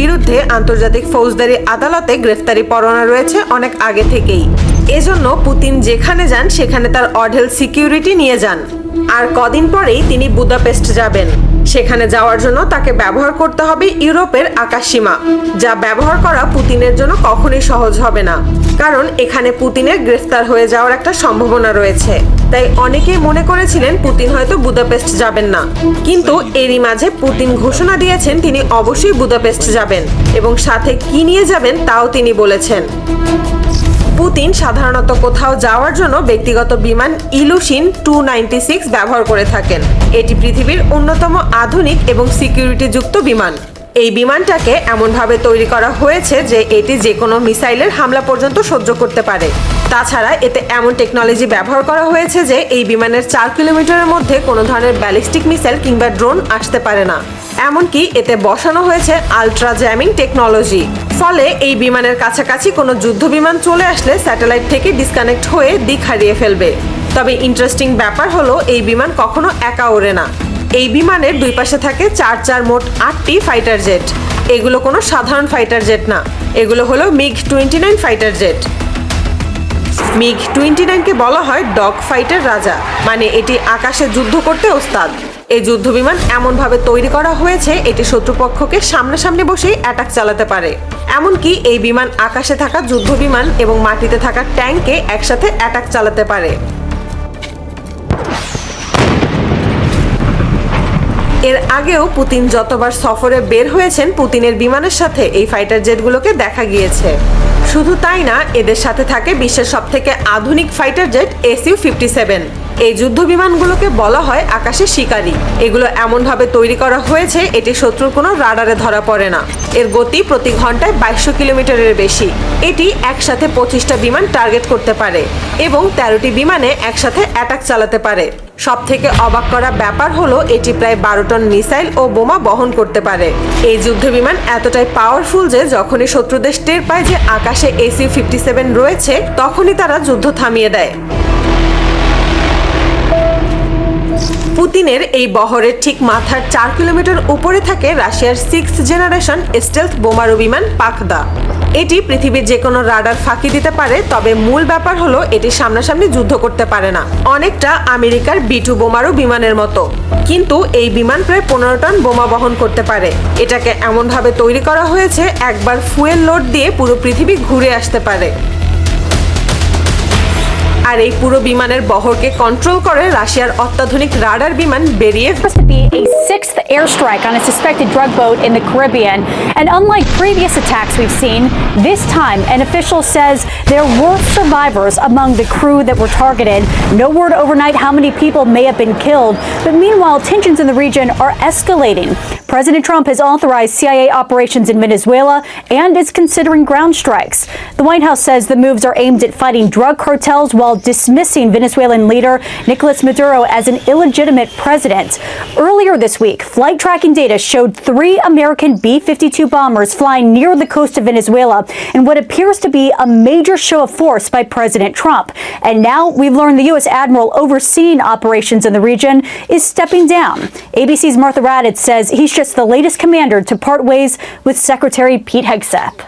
বিরুদ্ধে আন্তর্জাতিক ফৌজদারি আদালতে গ্রেফতারি পরোয়ানা রয়েছে অনেক আগে থেকেই। এজন্য পুতিন যেখানে যান সেখানে তার অঢেল সিকিউরিটি নিয়ে যান। আর কদিন পরেই তিনি বুদাপেস্ট যাবেন। সেখানে যাওয়ার জন্য তাকে ব্যবহার করতে হবে ইউরোপের আকাশসীমা, যা ব্যবহার করা পুতিনের জন্য কখনোই সহজ হবে না, কারণ এখানে পুতিনের গ্রেফতার হয়ে যাওয়ার একটা সম্ভাবনা রয়েছে। তাই অনেকেই মনে করেছিলেন পুতিন হয়তো বুদাপেস্ট যাবেন না, কিন্তু এরই মাঝে পুতিন ঘোষণা দিয়েছেন তিনি অবশ্যই বুদাপেস্ট যাবেন এবং সাথে কি নিয়ে যাবেন তাও তিনি বলেছেন। পুতিন সাধারণত কোথাও যাওয়ার জন্য ব্যক্তিগত বিমান ইলুশিন 296 ব্যবহার করে থাকেন। এটি পৃথিবীর অন্যতম আধুনিক এবং সিকিউরিটিযুক্ত বিমান। এই বিমানটাকে এমনভাবে তৈরি করা হয়েছে যে এটি যে কোনো মিসাইলের হামলা পর্যন্ত সহ্য করতে পারে। তাছাড়া এতে এমন টেকনোলজি ব্যবহার করা হয়েছে যে এই বিমানের 4 কিলোমিটারের মধ্যে কোনো ধরনের ব্যালিস্টিক মিসাইল কিংবা ড্রোন আসতে পারে না। এমনকি এতে বসানো হয়েছে আলট্রা জ্যামিং টেকনোলজি। ফলে এই বিমানের কাছাকাছি কোনো যুদ্ধ বিমান চলে আসলে স্যাটেলাইট থেকে ডিসকানেক্ট হয়ে দিক হারিয়ে ফেলবে। তবে ইন্টারেস্টিং ব্যাপার হলো এই বিমান কখনো একা ওড়ে না। এই বিমানের দুই পাশে থাকে মোট 8টি ফাইটার জেট। এগুলো কোনো সাধারণ ফাইটার জেট না, এগুলো হলো MiG-29 ফাইটার জেট। MiG-29কে বলা হয় ডগ ফাইটের রাজা, মানে এটি আকাশে যুদ্ধ করতে ওস্তাদ। এই যুদ্ধ বিমান এমনভাবে তৈরি করা হয়েছে এটি শত্রুপক্ষকে সামনাসামনি বসেই অ্যাটাক চালাতে পারে। এমনকি এই বিমান আকাশে থাকা যুদ্ধ বিমান এবং মাটিতে থাকা ট্যাঙ্কে একসাথে অ্যাটাক চালাতে পারে। এর আগেও পুতিন যতবার সফরে বের হয়েছেন পুতিনের বিমানের সাথে এই ফাইটার জেটগুলোকে দেখা গিয়েছে। শুধু তাই না, এদের সাথে থাকে বিশ্বের সবথেকে আধুনিক ফাইটার জেট Su-57। এই যুদ্ধ বিমানগুলোকে বলা হয় আকাশের শিকারী। এগুলো এমনভাবে তৈরি করা হয়েছে এটি শত্রুর কোনো রাডারে ধরা পড়ে না। এর গতি প্রতি ঘন্টায় 2200 কিলোমিটারের বেশি। এটি একসাথে 25টা বিমান টার্গেট করতে পারে এবং 13টি বিমানে একসাথে অ্যাটাক চালাতে পারে। সবথেকে অবাক করা ব্যাপার হলো এটি প্রায় 12 টন মিসাইল ও বোমা বহন করতে পারে। এই যুদ্ধ বিমান এতটাই পাওয়ারফুল যে যখনই শত্রুদের টের পায় যে আকাশে Su-57 রয়েছে তখনই তারা যুদ্ধ থামিয়ে দেয়। পুতিনের এই বহরের ঠিক মাথার 4 কিলোমিটার উপরে থাকে রাশিয়ার 6th জেনারেশন স্টেলথ বোমারু বিমান পাখদা। এটি পৃথিবীর যে কোনো রাডার ফাঁকি দিতে পারে, তবে মূল ব্যাপার হলো এটি সামনাসামনি যুদ্ধ করতে পারে না, অনেকটা আমেরিকার B-2 বোমারু বিমানের মতো। কিন্তু এই বিমান প্রায় 15 টন বোমা বহন করতে পারে। এটাকে এমনভাবে তৈরি করা হয়েছে একবার ফুয়েল লোড দিয়ে পুরো পৃথিবী ঘুরে আসতে পারে। আর এই পুরো বিমানের বহরকে কন্ট্রোল করে রাশিয়ার অত্যাধুনিক রাডার বিমান বেরিয়েভ। A sixth airstrike on a suspected drug boat in the Caribbean. And unlike previous attacks we've seen, this time an official says there were survivors among the crew that were targeted. No word overnight how many people may have been killed. But meanwhile, tensions in the region are escalating. President Trump has authorized CIA operations in Venezuela and is considering ground strikes. The White House says the moves are aimed at fighting drug cartels while dismissing Venezuelan leader Nicolas Maduro as an illegitimate president. Earlier this week, flight tracking data showed 3 American B-52 bombers flying near the coast of Venezuela in what appears to be a major show of force by President Trump. And now we've learned the U.S. admiral overseeing operations in the region is stepping down. ABC's Martha Raddatz says he's just the latest commander to part ways with Secretary Pete Hegseth.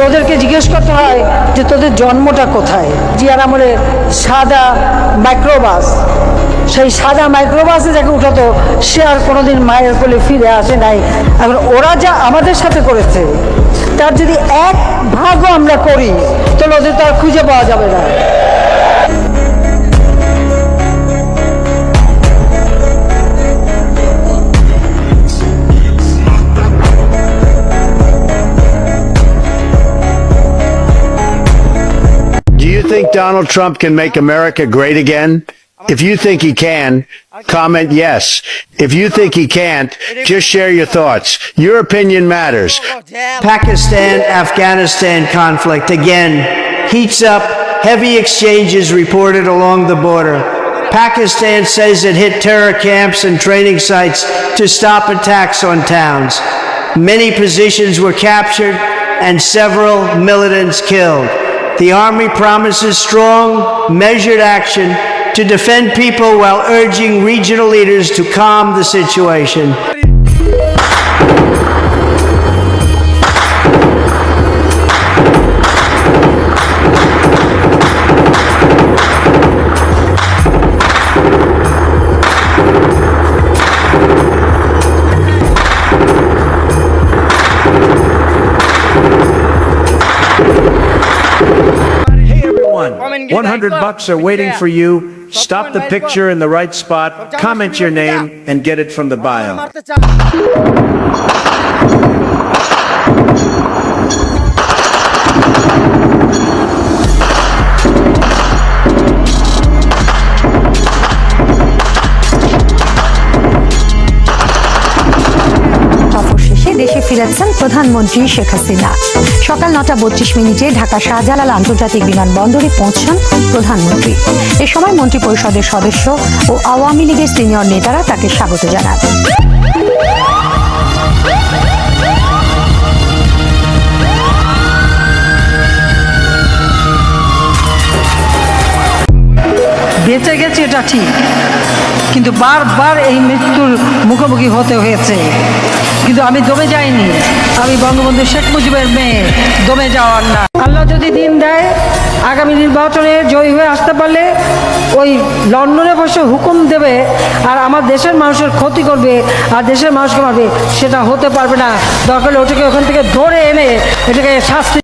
তোদেরকে জিজ্ঞেস করতে হয় যে তোদের জন্মটা কোথায়। জিয়ার আমলে সাদা মাইক্রোবাস, সেই সাদা মাইক্রোবাসে যাকে উঠাতো সে আর কোনোদিন মায়ের কোলে ফিরে আসে নাই। এখন ওরা যা আমাদের সাথে করেছে তার যদি 1 ভাগও আমরা করি তাহলে ওদের তো আর খুঁজে পাওয়া যাবে না। Do you think Donald Trump can make America great again? If you think he can, comment yes. If you think he can't, just share your thoughts. Your opinion matters. Pakistan-Afghanistan conflict again heats up. Heavy exchanges reported along the border. Pakistan says it hit terror camps and training sites to stop attacks on towns. Many positions were captured and several militants killed. the Army promises strong, measured action to defend people while urging regional leaders to calm the situation. Hey everyone, 100 bucks are waiting for you. Stop the picture in the right spot, comment your name, and get it from the bio. সফর শেষে দেশে ফিরেছেন প্রধানমন্ত্রী শেখ হাসিনা। সকাল 9:32 ঢাকা শাহজালাল আন্তর্জাতিক বিমানবন্দরে পৌঁছান প্রধানমন্ত্রী। এ সময় মন্ত্রিপরিষদের সদস্য ও আওয়ামী লীগের সিনিয়র নেতারা তাকে স্বাগত জানান। বেঁচে গেছি এটা ঠিক, কিন্তু বারবার এই মৃত্যুর মুখোমুখি হতে হয়েছে। কিন্তু আমি দমে যাইনি, আমি বঙ্গবন্ধু শেখ মুজিবের মেয়ে, দমে যাওয়ার না। আল্লাহ যদি দিন দেয়, আগামী নির্বাচনে জয়ী হয়ে আসতে পারলে ওই লন্ডনে বসে হুকুম দেবে আর আমার দেশের মানুষের ক্ষতি করবে আর দেশের মানুষকে মারবে, সেটা হতে পারবে না। দরকার হলে ওটাকে ওখান থেকে ধরে এনে এটাকে শাস্তি